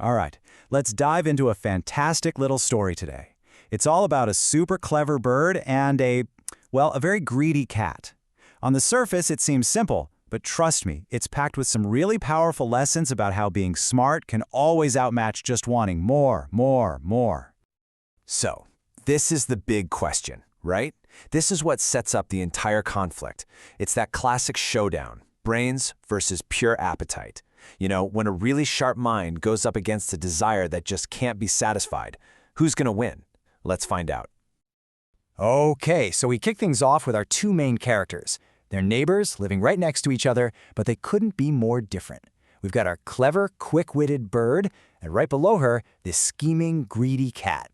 All right, let's dive into a fantastic little story today. It's all about a super clever bird and a very greedy cat. On the surface, it seems simple, but trust me, it's packed with some really powerful lessons about how being smart can always outmatch just wanting more, more, more. So, this is the big question, right? This is what sets up the entire conflict. It's that classic showdown, brains versus pure appetite. You know, when a really sharp mind goes up against a desire that just can't be satisfied, who's going to win? Let's find out. Okay, so we kick things off with our two main characters. They're neighbors living right next to each other, but they couldn't be more different. We've got our clever, quick-witted bird, and right below her, this scheming, greedy cat.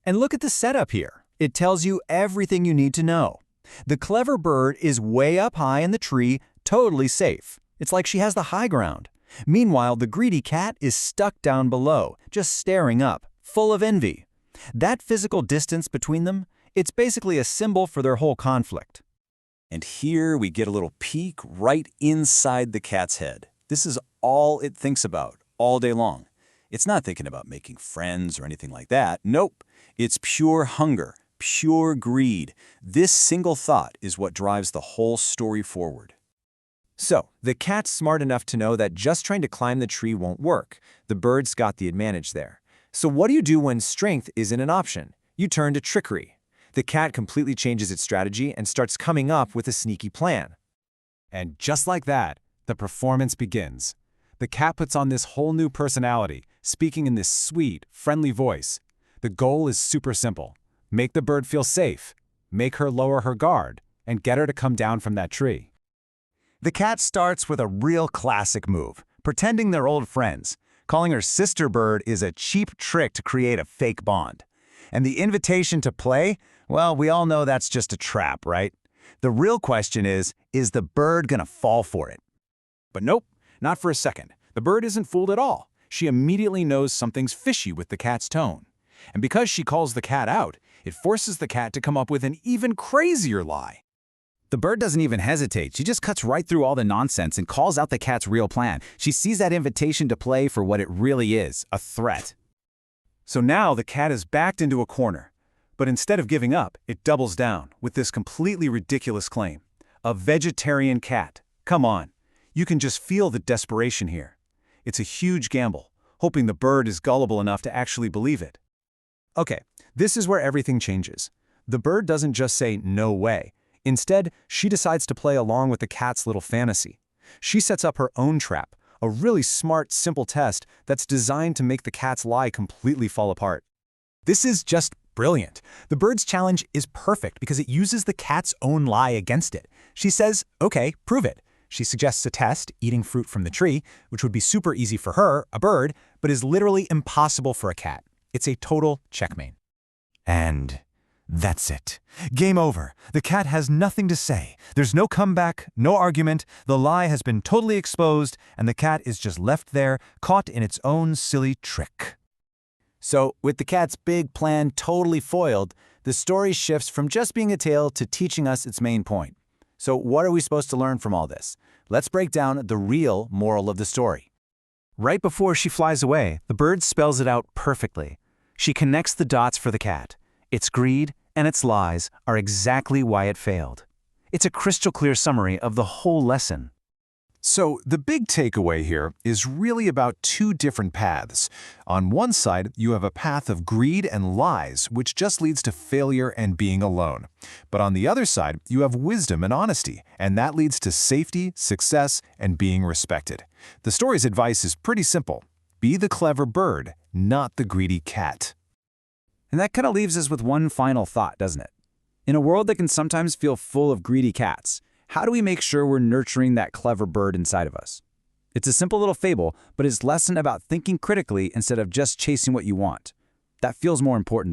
And look at the setup here. It tells you everything you need to know. The clever bird is way up high in the tree, totally safe. It's like she has the high ground. Meanwhile, the greedy cat is stuck down below, just staring up, full of envy. That physical distance between them, it's basically a symbol for their whole conflict. And here we get a little peek right inside the cat's head. This is all it thinks about all day long. It's not thinking about making friends or anything like that. Nope. It's pure hunger, pure greed. This single thought is what drives the whole story forward. So, the cat's smart enough to know that just trying to climb the tree won't work. The bird's got the advantage there. So what do you do when strength isn't an option? You turn to trickery. The cat completely changes its strategy and starts coming up with a sneaky plan. And just like that, the performance begins. The cat puts on this whole new personality, speaking in this sweet, friendly voice. The goal is super simple. Make the bird feel safe, make her lower her guard, and get her to come down from that tree. The cat starts with a real classic move, pretending they're old friends. Calling her sister bird is a cheap trick to create a fake bond. And the invitation to play, well, we all know that's just a trap, right? The real question is the bird gonna fall for it? But nope, not for a second. The bird isn't fooled at all. She immediately knows something's fishy with the cat's tone. And because she calls the cat out, it forces the cat to come up with an even crazier lie. The bird doesn't even hesitate. She just cuts right through all the nonsense and calls out the cat's real plan. She sees that invitation to play for what it really is, a threat. So now the cat is backed into a corner. But instead of giving up, it doubles down with this completely ridiculous claim. A vegetarian cat. Come on. You can just feel the desperation here. It's a huge gamble, hoping the bird is gullible enough to actually believe it. Okay, this is where everything changes. The bird doesn't just say, "No way." Instead, she decides to play along with the cat's little fantasy. She sets up her own trap, a really smart, simple test that's designed to make the cat's lie completely fall apart. This is just brilliant. The bird's challenge is perfect because it uses the cat's own lie against it. She says, okay, prove it. She suggests a test, eating fruit from the tree, which would be super easy for her, a bird, but is literally impossible for a cat. It's a total checkmate. And that's it. Game over. The cat has nothing to say. There's no comeback, no argument. The lie has been totally exposed, and the cat is just left there, caught in its own silly trick. So, with the cat's big plan totally foiled, the story shifts from just being a tale to teaching us its main point. So, what are we supposed to learn from all this? Let's break down the real moral of the story. Right before she flies away, the bird spells it out perfectly. She connects the dots for the cat. Its greed and its lies are exactly why it failed. It's a crystal clear summary of the whole lesson. So the big takeaway here is really about two different paths. On one side, you have a path of greed and lies, which just leads to failure and being alone. But on the other side, you have wisdom and honesty, and that leads to safety, success, and being respected. The story's advice is pretty simple. Be the clever bird, not the greedy cat. And that kind of leaves us with one final thought, doesn't it? In a world that can sometimes feel full of greedy cats, how do we make sure we're nurturing that clever bird inside of us? It's a simple little fable, but it's a lesson about thinking critically instead of just chasing what you want. That feels more important than